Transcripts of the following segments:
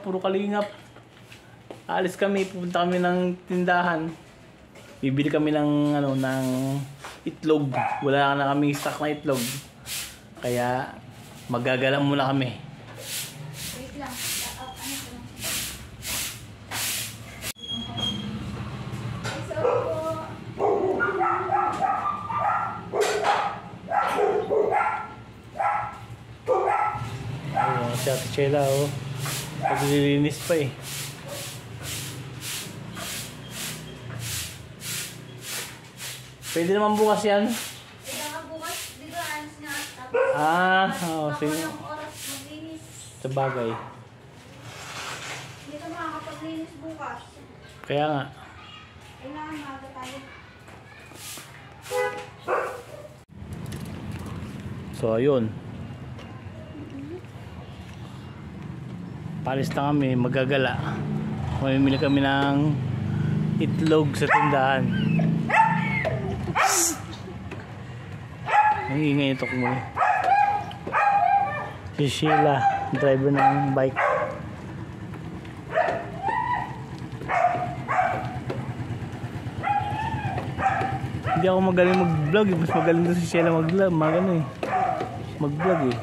puro kalingap. Alis kami, pupunta kami ng tindahan. Bibili kami ng ano, ng itlog. Wala na kami stock na itlog. Kaya magagala muna kami. Wait lang. Ayun, si Ate Chela, oh. Paglilinis pa eh. Pwede naman bukas yan. Kailangan bukas, dito alis na. Oo, sige. Walang oras maglinis. Sa bagay. Hindi ka makakapaglinis bukas. Kaya nga. Kailangan maaga tayo. So, ayun. Palis na kami, magagala. Mamimili kami ng itlog sa tindahan. Ang ingay ito ko. Si Sheila, driver ng bike. Hindi ako magaling mag-vlog, mas magaling doon si Sheila mag-vlog, mag-vlog eh.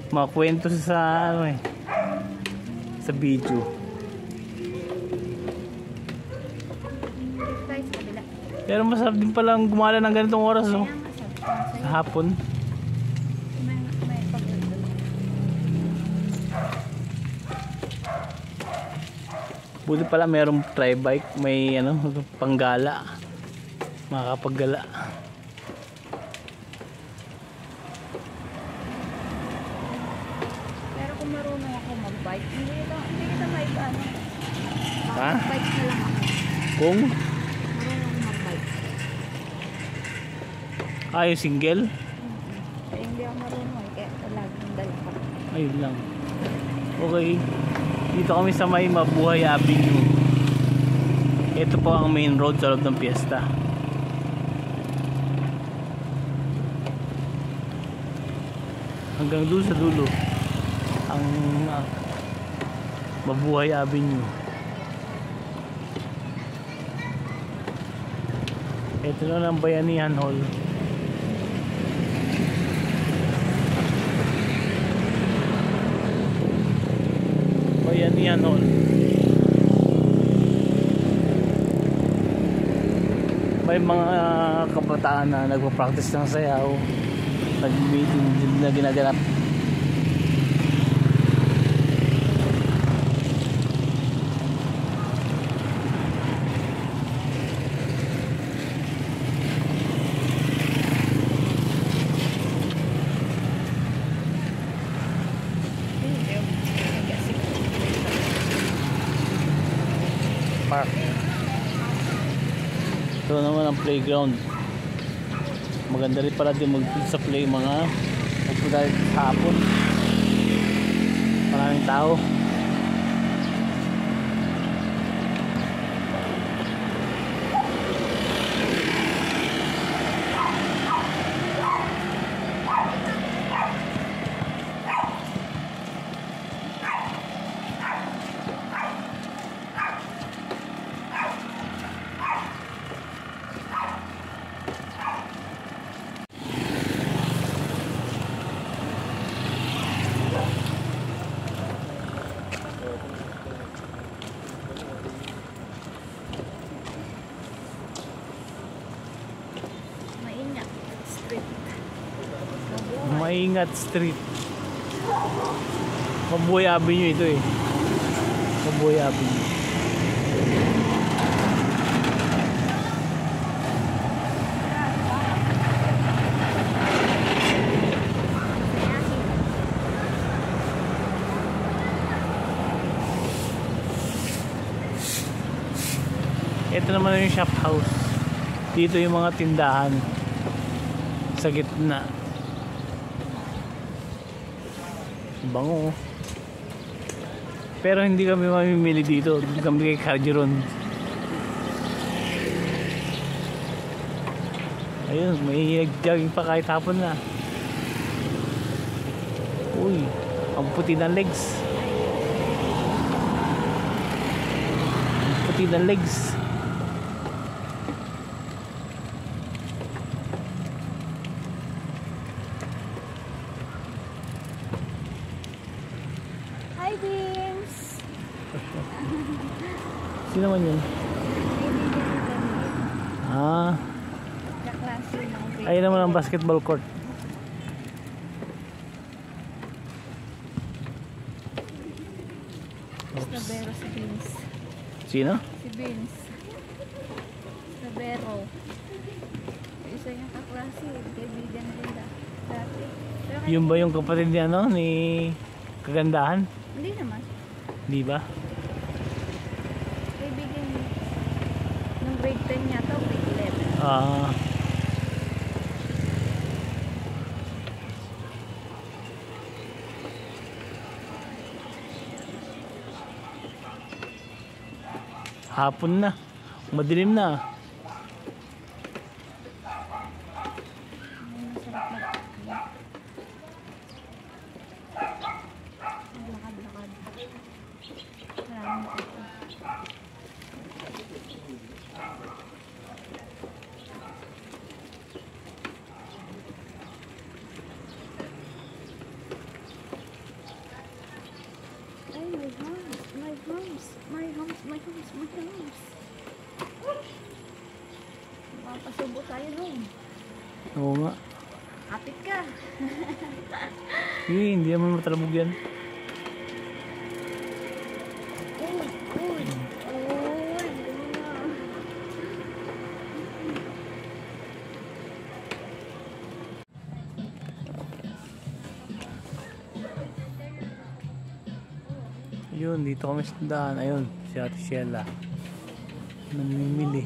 Makakwento sa ano eh, sa video. Pero masarap din palang gumala ng ganitong oras, no? Sa hapon. Buti pala mayroong tri-bike, may ano, panggala. Makakapaggala. Pero kung marunong ako mag-bike, hindi kita maibano. Ha? Bike na lang ako. Kung? Marunong ako mag-bike. Yung single? Hindi ako marunong eh, kaya laging dala ko. Ayun lang. Okay. Dito kami sa may Mabuhay Avenue. Ito po ang main road sa loob ng piyesta. Hanggang doon sa dulo ang Mabuhay Avenue. Ito na ang Bayanihan Hall. Bayanihan Hall. May mga kabataan na nagpa-practice ng sayaw, nag-meeting na ginaganap. Park. Ito naman ang playground. Maganda rin pala din sa play mga magpunta sa hapon. Maraming tao. Maingat Street. Mabuhay Avenue ito eh. Mabuhay Avenue. Ito naman yung shop house. Dito yung mga tindahan sa gitna. Bango. Pero hindi kami mamimili dito. Dito kami kay Cargeron. Ayun, may nag-jogging pa kahit hapon na. Uy, ang puti ng legs. chicken legs. Hi, Beams! Sino man yun? Ah, Kaklase ng grade. ayun naman ang basketball court. Sabero si Beams. Sino? Si Beams. Sabero. Isa niyang kaklase. Kaibigan nila. Dati. Pero Yun ba yung kapatid ni ano, ni Kagandahan? hindi naman. Di ba? Kaibigan niya. Nung grade 10 niya to, grade 11. Ah, hapon na. Madilim na. Masarap maglakad-lakad. Maraming tao. Ay, my house, my house, my house, my house, my house. Mapasubo tayo dun. Oo nga. Kapit ka. Hindi naman matalabog yan. Uy, uy, uy. Yun, dito kami sa tindahan. Ayun, si Ate Sheila. Namimili.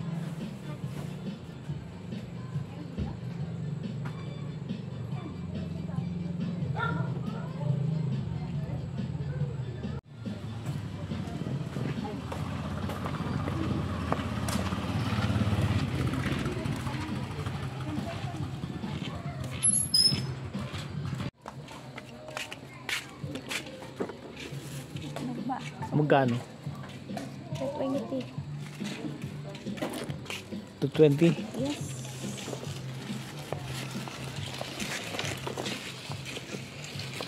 Nagba. Magkano? 220. 220? Yes.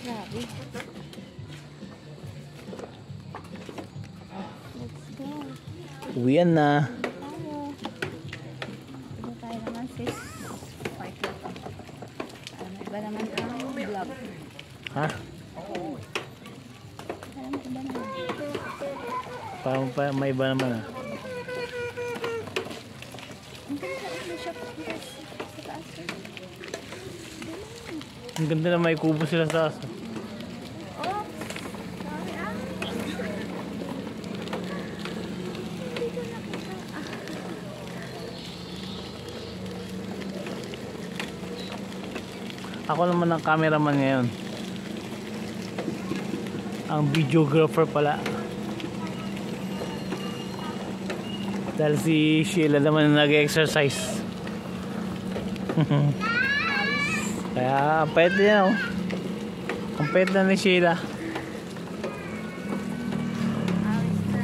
Grabe. Let's go. Uwian na. Tayo. Ito tayo naman sis. Fight na to. Iba naman ang vlog. Ha? Iba naman. Parang pa, may iba naman ah. Ang ganda ang shop guys. Sa taas. Ang ganda na may kubo sila sa taas. Oh! Sorry ah. Hindi ko nakita. Ako naman ang cameraman ngayon. Ang videographer pala. Dahil si Sheila naman nag-exercise. Kaya ang payat niya oh. Ang payat na ni Sheila. Awis na.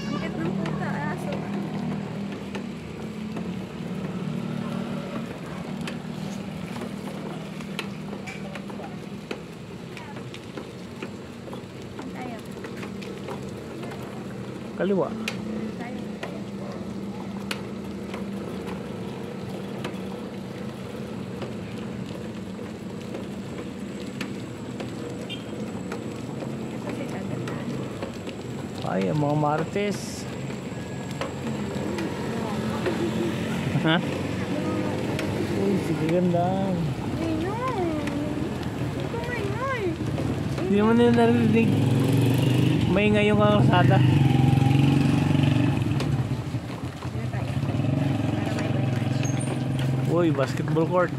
Ang cute ng puta. Aso. Saan tayo? Kaliwa. Saan tayo? Ito si Kagandahan. Ay, ang mga Martes. Ha? Uy, sige ganda. Ngayon! Ito ngayon! Hindi naman nila narinig. May ngayong kalsada. Dito tayo. Para may match. Uy, basketball court.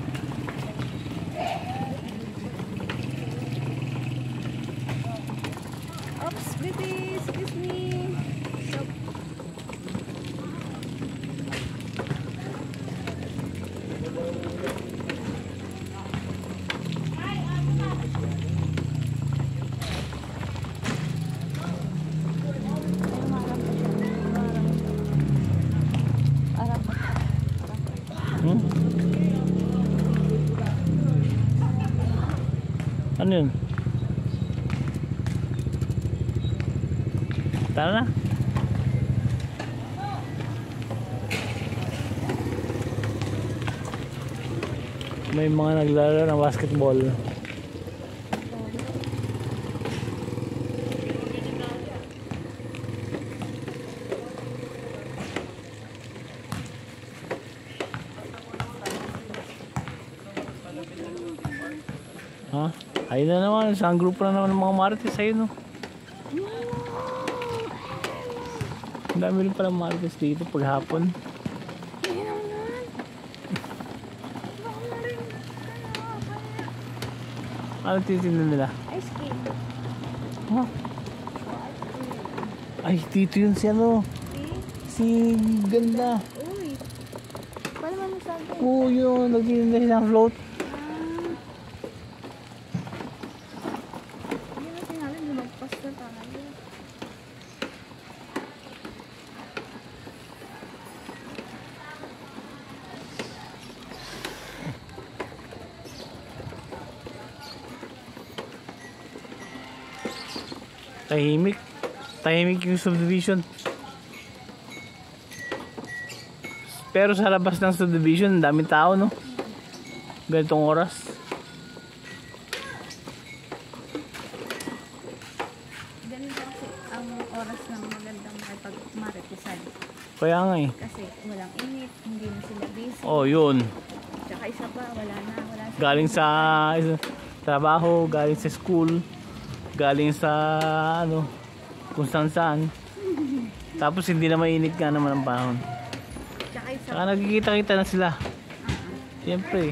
Oops, baby! Excuse me! Stop. Ano yun? Tara na. May mga naglalaro ng basketball. Ha? Ayun na naman, isang grupo na naman ng mga marites ayun, no? Ang dami rin palang marites dito paghapon. Ano titignan nila? Ice cream. Oh. Ay, dito yun si ano? Si Ganda. Uy. Paano man nasabi? Oo, yun. Nagtitinda siya ng float. Hindi na sinabi, lumagpas na tayo. Tahimik. Tahimik yung subdivision. Pero sa labas ng subdivision, ang daming tao, no? Ganitong oras. Ganun kasi ang oras ng magandang makipag-maritisan. Kaya nga eh. Kasi walang init, hindi na sila busy. Oh, yun. Tsaka isa pa, wala na. Galing sa trabaho, galing sa school, galing sa ano, kung saan. Tapos hindi na mainit nga naman ang panahon. Tsaka isa Saka nagkikita-kita na sila. Siyempre,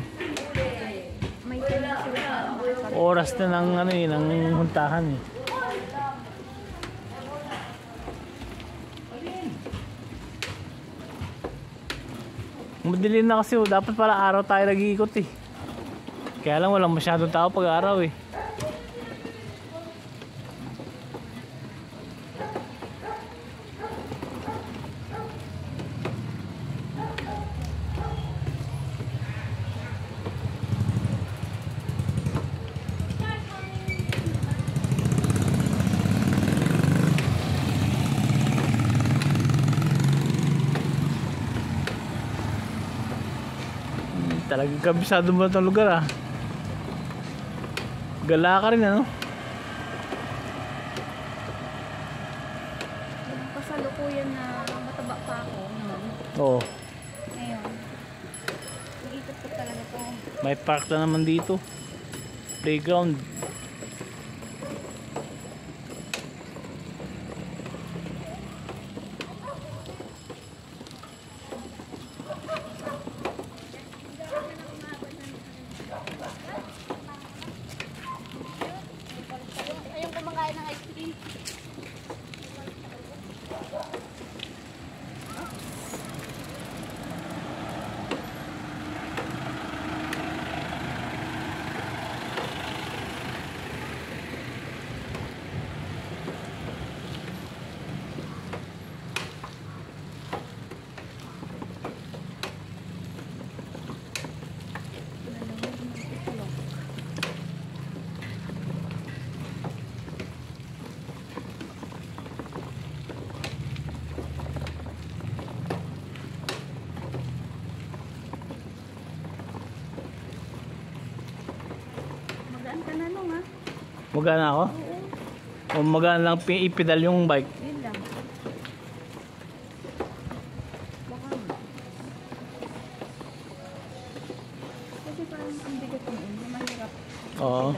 may time na sila para makipag- oras na ng ano eh, ng huntahan eh. Madilim na kasi, oh. Dapat pala araw tayo nag-iikot eh. Kaya lang walang masyadong tao pag araw eh. Talagang kabisado mo itong lugar ah. Gala ka rin ano? Yung kasalukuyan na mataba pa ako noon. Oo. Ngayon, nag-ikot ko talaga to. May park na naman dito. Playground. Ayun kumakain ng ice cream. Magaan ka na nung ha? Magana ako? O magana lang ipedal yung bike? Yun lang. Baka nga. Kasi parang ang bigat mo yun. Mahirap. Oo.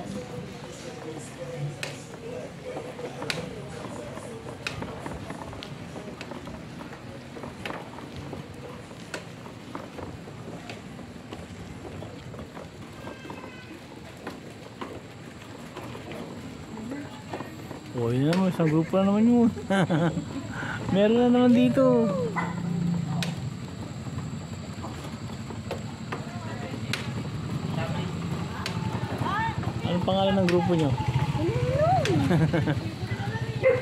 Oh, yun naman, isang grupo na naman yun. Meron na naman dito. Anong pangalan ng grupo nyo?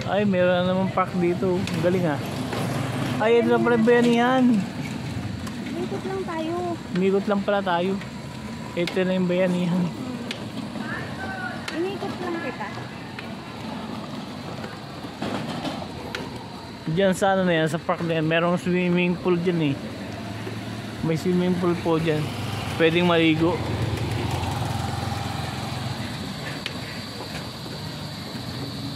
Ay, meron na naman park dito. Ang galing ah. Ay, ito na pala bayanihan. Ikot lang tayo. Umikot lang pala tayo. Ito na yung bayanihan. Diyan sa ano na yan, sa park na yan, merong swimming pool dyan eh. May swimming pool po dyan. Pwedeng maligo.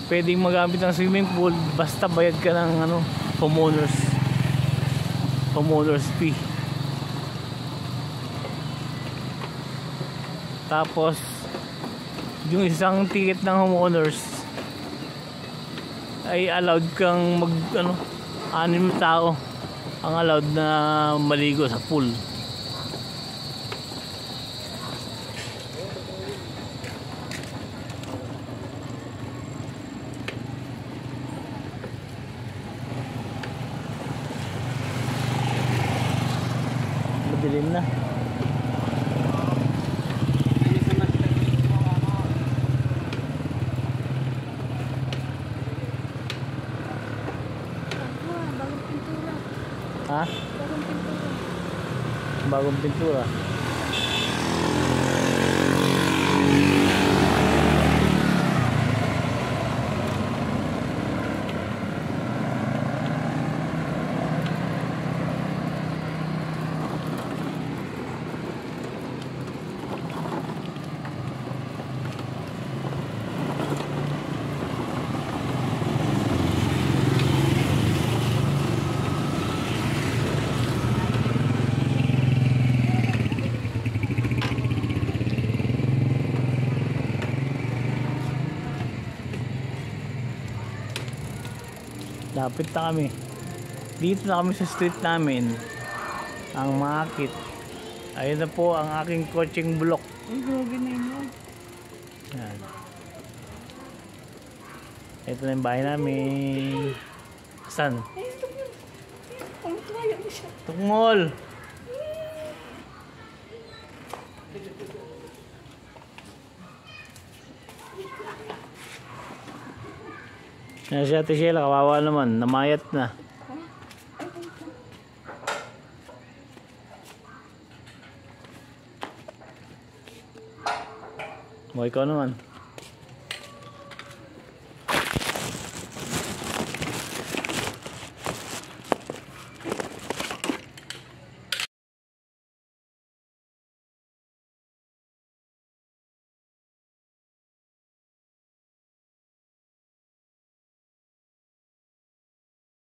Pwedeng magamit ng swimming pool basta bayad ka ng ano, homeowners fee. Tapos yung isang ticket ng homeowners ay allowed kang mag ano, 6 tao ang allowed na maligo sa pool. Madilim na. Bagong pintura. Ha? Bagong pintura. Bagong pintura. Lapit na kami. Dito na kami sa street namin. Ang Maakit. Ayun na po ang aking coaching block. Ay, grabe na yun. Yan. Ito na yung bahay namin. Saan? Ay, ito yun. Ang kaya mo siya. Tungol! Yan si Ate Sheila, kawawa naman. Namayat na. O, ikaw naman.